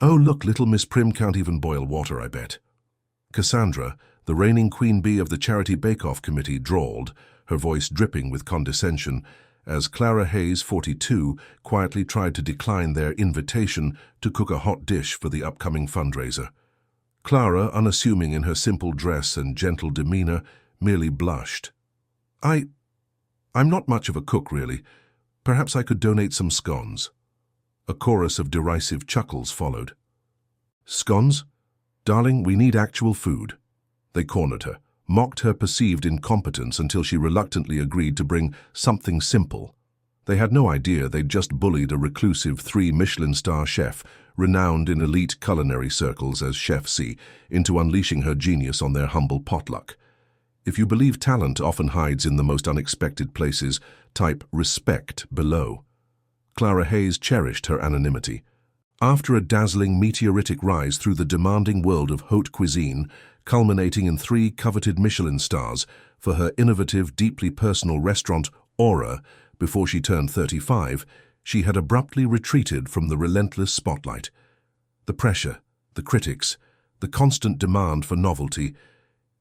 Oh, look, little Miss Prim can't even boil water, I bet. Cassandra, the reigning queen bee of the Charity Bake-Off Committee, drawled, her voice dripping with condescension, as Clara Hayes, 42, quietly tried to decline their invitation to cook a hot dish for the upcoming fundraiser. Clara, unassuming in her simple dress and gentle demeanor, merely blushed. I'm not much of a cook, really. Perhaps I could donate some scones." A chorus of derisive chuckles followed. "Scones? Darling, we need actual food." They cornered her, mocked her perceived incompetence until she reluctantly agreed to bring something simple. They had no idea they'd just bullied a reclusive 3 Michelin star chef, renowned in elite culinary circles as Chef C, into unleashing her genius on their humble potluck. If you believe talent often hides in the most unexpected places, type respect below. Clara Hayes cherished her anonymity. After a dazzling meteoritic rise through the demanding world of haute cuisine, culminating in 3 coveted Michelin stars for her innovative, deeply personal restaurant, Aura, before she turned 35, she had abruptly retreated from the relentless spotlight. The pressure, the critics, the constant demand for novelty,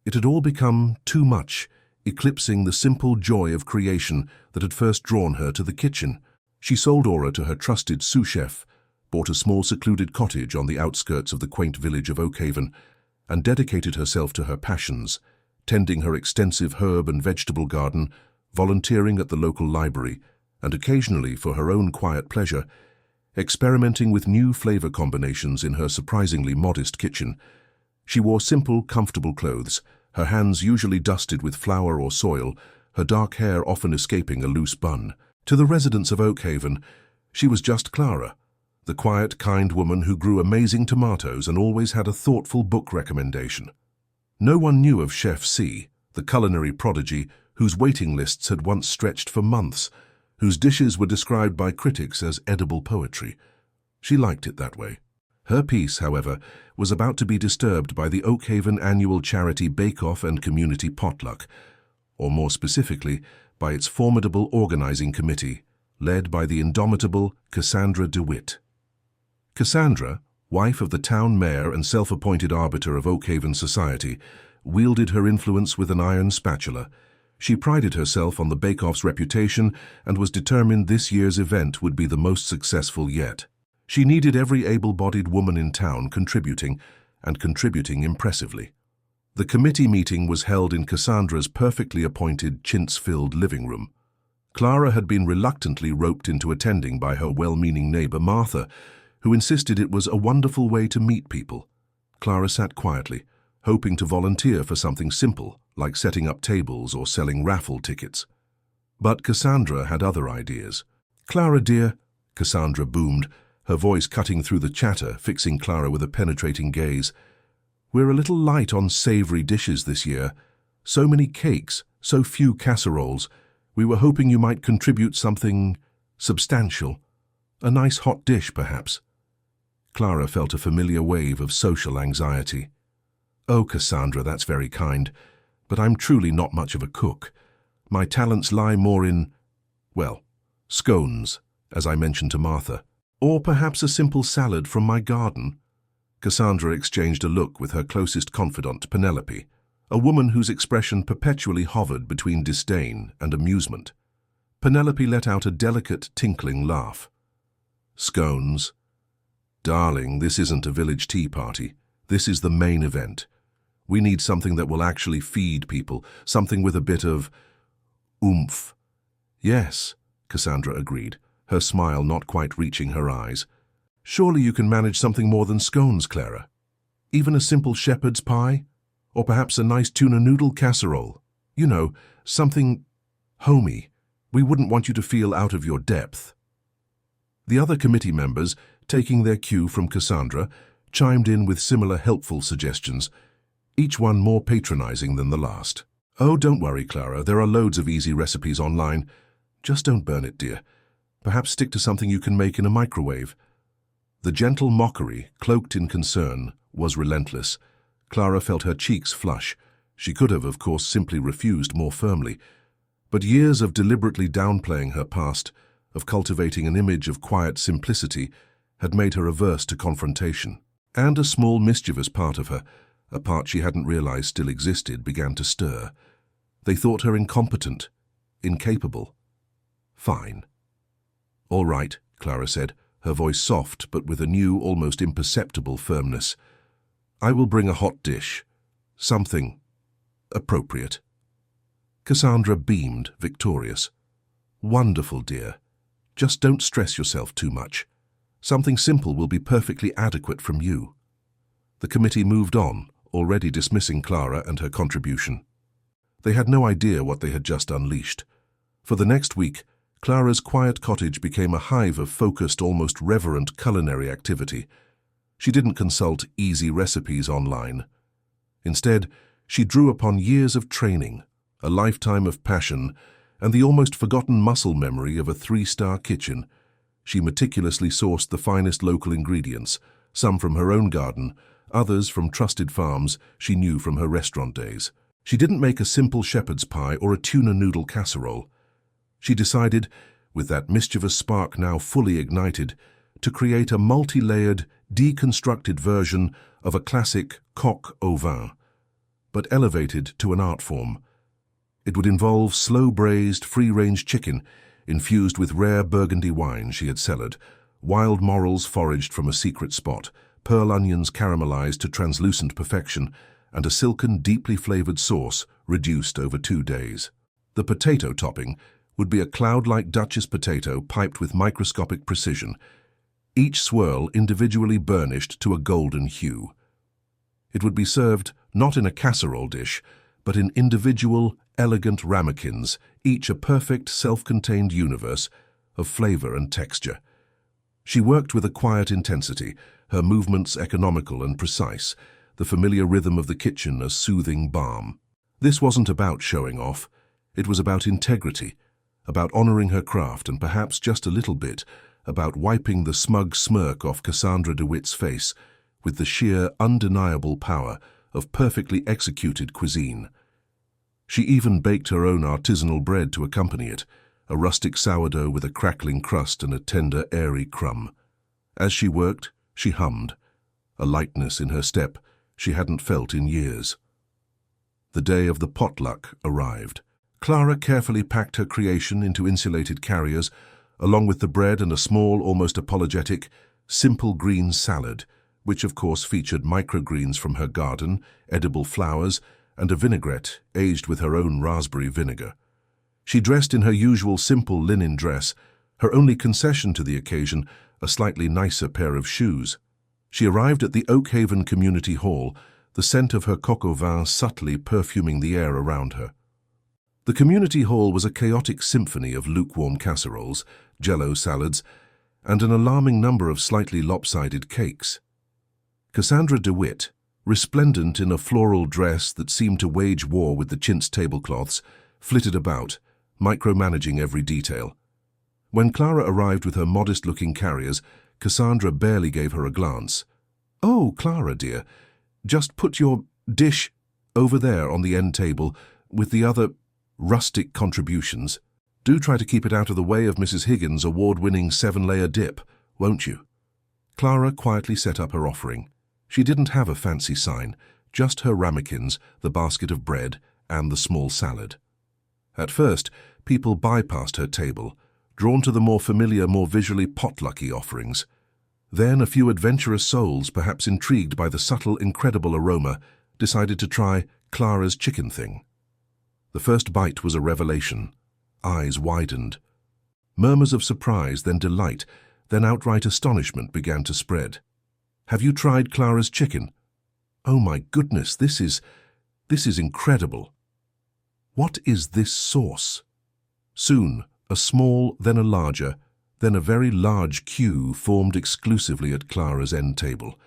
it had all become too much, eclipsing the simple joy of creation that had first drawn her to the kitchen. She sold Aura to her trusted sous chef, bought a small secluded cottage on the outskirts of the quaint village of Oakhaven, and dedicated herself to her passions, tending her extensive herb and vegetable garden, volunteering at the local library, and occasionally, for her own quiet pleasure, experimenting with new flavor combinations in her surprisingly modest kitchen. She wore simple, comfortable clothes, her hands usually dusted with flour or soil, her dark hair often escaping a loose bun. To the residents of Oakhaven, she was just Clara, the quiet, kind woman who grew amazing tomatoes and always had a thoughtful book recommendation. No one knew of Chef C, the culinary prodigy whose waiting lists had once stretched for months, whose dishes were described by critics as edible poetry. She liked it that way. Her peace, however, was about to be disturbed by the Oakhaven annual charity bake-off and community potluck, or more specifically, by its formidable organizing committee, led by the indomitable Cassandra DeWitt. Cassandra, wife of the town mayor and self-appointed arbiter of Oakhaven society, wielded her influence with an iron spatula. She prided herself on the bake-off's reputation and was determined this year's event would be the most successful yet. She needed every able-bodied woman in town contributing, and contributing impressively. The committee meeting was held in Cassandra's perfectly appointed, chintz-filled living room. Clara had been reluctantly roped into attending by her well-meaning neighbor Martha, who insisted it was a wonderful way to meet people. Clara sat quietly, hoping to volunteer for something simple, like setting up tables or selling raffle tickets. But Cassandra had other ideas. "Clara, dear," Cassandra boomed, her voice cutting through the chatter, fixing Clara with a penetrating gaze. "We're a little light on savory dishes this year. So many cakes, so few casseroles. We were hoping you might contribute something substantial. A nice hot dish, perhaps." Clara felt a familiar wave of social anxiety. "Oh, Cassandra, that's very kind, but I'm truly not much of a cook. My talents lie more in, well, scones, as I mentioned to Martha. Or perhaps a simple salad from my garden." Cassandra exchanged a look with her closest confidant, Penelope, a woman whose expression perpetually hovered between disdain and amusement. Penelope let out a delicate, tinkling laugh. "Scones? Darling, this isn't a village tea party. This is the main event. We need something that will actually feed people, something with a bit of oomph." "Yes," Cassandra agreed, her smile not quite reaching her eyes. "Surely you can manage something more than scones, Clara. Even a simple shepherd's pie? Or perhaps a nice tuna noodle casserole? You know, something homey. We wouldn't want you to feel out of your depth." The other committee members, taking their cue from Cassandra, chimed in with similar helpful suggestions, each one more patronizing than the last. "Oh, don't worry, Clara. There are loads of easy recipes online. Just don't burn it, dear. Perhaps stick to something you can make in a microwave." The gentle mockery, cloaked in concern, was relentless. Clara felt her cheeks flush. She could have, of course, simply refused more firmly. But years of deliberately downplaying her past, of cultivating an image of quiet simplicity, had made her averse to confrontation. And a small mischievous part of her, a part she hadn't realized still existed, began to stir. They thought her incompetent, incapable. Fine. All right, Clara said, her voice soft but with a new, almost imperceptible firmness. I will bring a hot dish. Something appropriate. Cassandra beamed, victorious. Wonderful, dear. Just don't stress yourself too much. Something simple will be perfectly adequate from you. The committee moved on, already dismissing Clara and her contribution. They had no idea what they had just unleashed. For the next week, Clara's quiet cottage became a hive of focused, almost reverent culinary activity. She didn't consult easy recipes online. Instead, she drew upon years of training, a lifetime of passion, and the almost forgotten muscle memory of a 3-star kitchen. She meticulously sourced the finest local ingredients, some from her own garden, others from trusted farms she knew from her restaurant days. She didn't make a simple shepherd's pie or a tuna noodle casserole. She decided, with that mischievous spark now fully ignited, to create a multi-layered, deconstructed version of a classic coq au vin, but elevated to an art form. It would involve slow-braised, free-range chicken infused with rare Burgundy wine she had cellared, wild morels foraged from a secret spot, pearl onions caramelized to translucent perfection, and a silken, deeply flavored sauce reduced over 2 days. The potato topping would be a cloud-like Duchess potato piped with microscopic precision, each swirl individually burnished to a golden hue. It would be served not in a casserole dish, but in individual, elegant ramekins, each a perfect, self-contained universe of flavor and texture. She worked with a quiet intensity, her movements economical and precise, the familiar rhythm of the kitchen a soothing balm. This wasn't about showing off. It was about integrity, about honoring her craft, and perhaps just a little bit about wiping the smug smirk off Cassandra DeWitt's face with the sheer, undeniable power of perfectly executed cuisine. She even baked her own artisanal bread to accompany it, a rustic sourdough with a crackling crust and a tender, airy crumb. As she worked, she hummed, a lightness in her step she hadn't felt in years. The day of the potluck arrived. Clara carefully packed her creation into insulated carriers, along with the bread and a small, almost apologetic, simple green salad, which of course featured microgreens from her garden, edible flowers, and a vinaigrette aged with her own raspberry vinegar. She dressed in her usual simple linen dress, her only concession to the occasion a slightly nicer pair of shoes. She arrived at the Oakhaven Community Hall, the scent of her coq au vin subtly perfuming the air around her. The community hall was a chaotic symphony of lukewarm casseroles, jello salads, and an alarming number of slightly lopsided cakes. Cassandra DeWitt, resplendent in a floral dress that seemed to wage war with the chintz tablecloths, flitted about, micromanaging every detail. When Clara arrived with her modest-looking carriers, Cassandra barely gave her a glance. "Oh, Clara, dear, just put your dish over there on the end table with the other rustic contributions. Do try to keep it out of the way of Mrs. Higgins' award-winning 7-layer dip, won't you?" Clara quietly set up her offering. She didn't have a fancy sign, just her ramekins, the basket of bread, and the small salad. At first, people bypassed her table, drawn to the more familiar, more visually potlucky offerings. Then a few adventurous souls, perhaps intrigued by the subtle, incredible aroma, decided to try Clara's chicken thing. The first bite was a revelation. Eyes widened. Murmurs of surprise, then delight, then outright astonishment began to spread. "Have you tried Clara's chicken? Oh my goodness, this is incredible. What is this sauce?" Soon, a small, then a larger, then a very large queue formed exclusively at Clara's end table.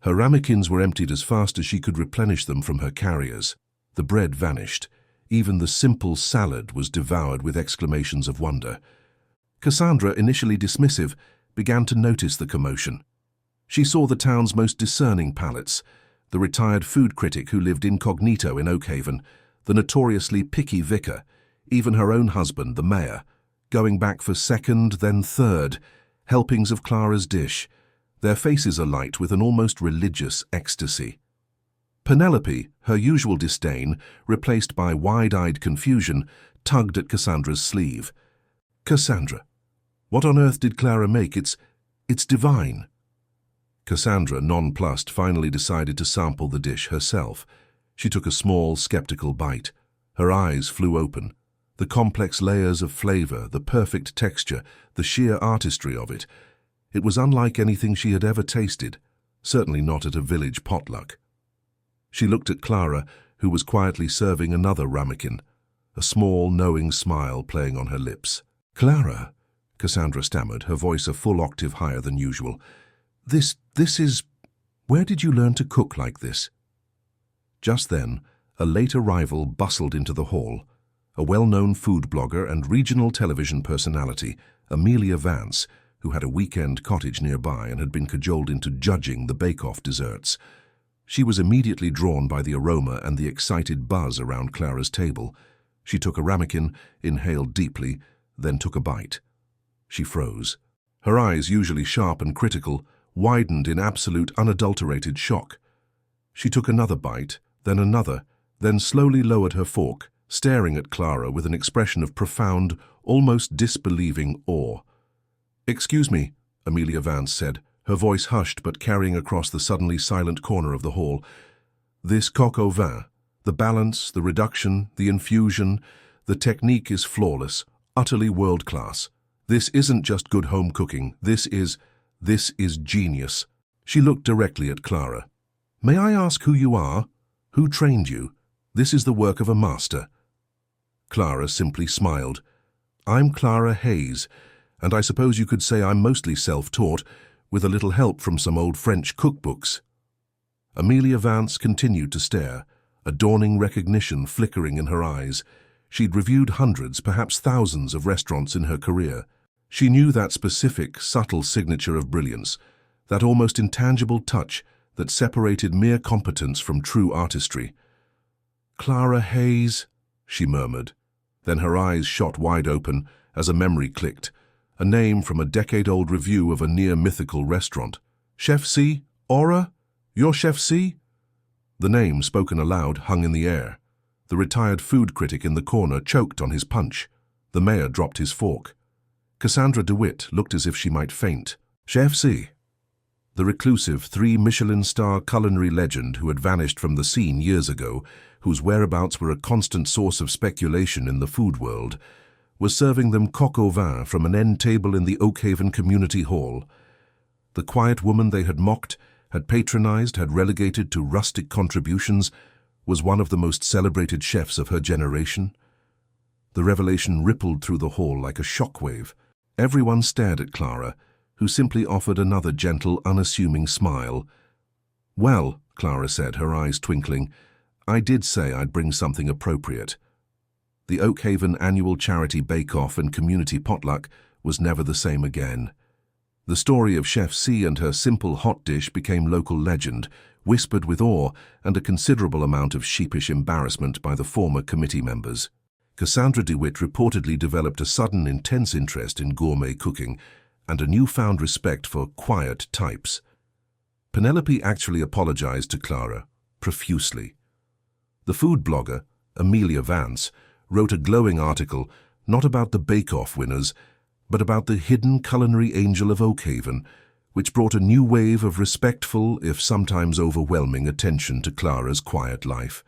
Her ramekins were emptied as fast as she could replenish them from her carriers. The bread vanished. Even the simple salad was devoured with exclamations of wonder. Cassandra, initially dismissive, began to notice the commotion. She saw the town's most discerning palates, the retired food critic who lived incognito in Oakhaven, the notoriously picky vicar, even her own husband, the mayor, going back for second, then third, helpings of Clara's dish, their faces alight with an almost religious ecstasy. Penelope, her usual disdain, replaced by wide-eyed confusion, tugged at Cassandra's sleeve. "Cassandra, what on earth did Clara make? It's divine." Cassandra, nonplussed, finally decided to sample the dish herself. She took a small, skeptical bite. Her eyes flew open. The complex layers of flavor, the perfect texture, the sheer artistry of it. It was unlike anything she had ever tasted, certainly not at a village potluck. She looked at Clara, who was quietly serving another ramekin, a small, knowing smile playing on her lips. "Clara," Cassandra stammered, her voice a full octave higher than usual. This is... Where did you learn to cook like this?" Just then, a late arrival bustled into the hall. A well-known food blogger and regional television personality, Amelia Vance, who had a weekend cottage nearby and had been cajoled into judging the bake-off desserts. She was immediately drawn by the aroma and the excited buzz around Clara's table. She took a ramekin, inhaled deeply, then took a bite. She froze. Her eyes, usually sharp and critical, widened in absolute unadulterated shock. She took another bite, then another, then slowly lowered her fork, staring at Clara with an expression of profound, almost disbelieving awe. "Excuse me," Amelia Vance said, her voice hushed but carrying across the suddenly silent corner of the hall. "This coq au vin, the balance, the reduction, the infusion, the technique is flawless, utterly world-class. This isn't just good home cooking, this is genius." She looked directly at Clara. "May I ask who you are? Who trained you? This is the work of a master." Clara simply smiled. "I'm Clara Hayes, and I suppose you could say I'm mostly self-taught, with a little help from some old French cookbooks." Amelia Vance continued to stare, a dawning recognition flickering in her eyes. She'd reviewed hundreds, perhaps thousands of restaurants in her career. She knew that specific, subtle signature of brilliance, that almost intangible touch that separated mere competence from true artistry. "Clara Hayes," she murmured. Then her eyes shot wide open as a memory clicked, a name from a decade-old review of a near-mythical restaurant. "Chef C? Aura? You're Chef C?" The name, spoken aloud, hung in the air. The retired food critic in the corner choked on his punch. The mayor dropped his fork. Cassandra DeWitt looked as if she might faint. "Chef C?" The reclusive 3-Michelin-star culinary legend who had vanished from the scene years ago, whose whereabouts were a constant source of speculation in the food world, was serving them coq au vin from an end table in the Oakhaven Community Hall. The quiet woman they had mocked, had patronized, had relegated to rustic contributions, was one of the most celebrated chefs of her generation. The revelation rippled through the hall like a shockwave. Everyone stared at Clara, who simply offered another gentle, unassuming smile. "Well," Clara said, her eyes twinkling, "I did say I'd bring something appropriate." The Oakhaven annual charity bake-off and community potluck was never the same again. The story of Chef C and her simple hot dish became local legend, whispered with awe and a considerable amount of sheepish embarrassment by the former committee members. Cassandra DeWitt reportedly developed a sudden intense interest in gourmet cooking and a newfound respect for quiet types. Penelope actually apologized to Clara, profusely. The food blogger, Amelia Vance, wrote a glowing article not about the bake-off winners, but about the hidden culinary angel of Oakhaven, which brought a new wave of respectful, if sometimes overwhelming, attention to Clara's quiet life.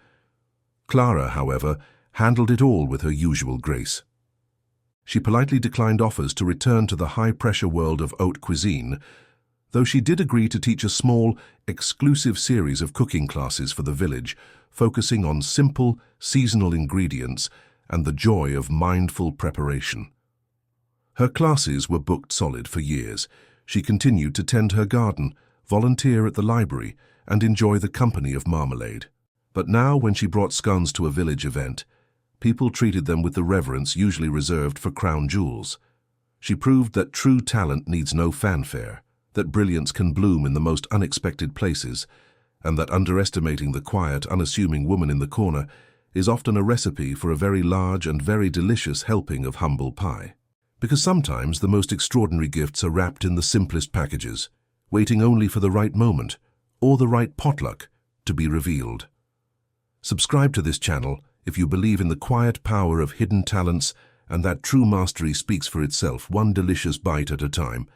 Clara, however, handled it all with her usual grace. She politely declined offers to return to the high-pressure world of haute cuisine, though she did agree to teach a small, exclusive series of cooking classes for the village, focusing on simple, seasonal ingredients and the joy of mindful preparation. Her classes were booked solid for years. She continued to tend her garden, volunteer at the library, and enjoy the company of marmalade. But now, when she brought scones to a village event, people treated them with the reverence usually reserved for crown jewels. She proved that true talent needs no fanfare, that brilliance can bloom in the most unexpected places, and that underestimating the quiet, unassuming woman in the corner is often a recipe for a very large and very delicious helping of humble pie. Because sometimes the most extraordinary gifts are wrapped in the simplest packages, waiting only for the right moment, or the right potluck, to be revealed. Subscribe to this channel if you believe in the quiet power of hidden talents and that true mastery speaks for itself, one delicious bite at a time.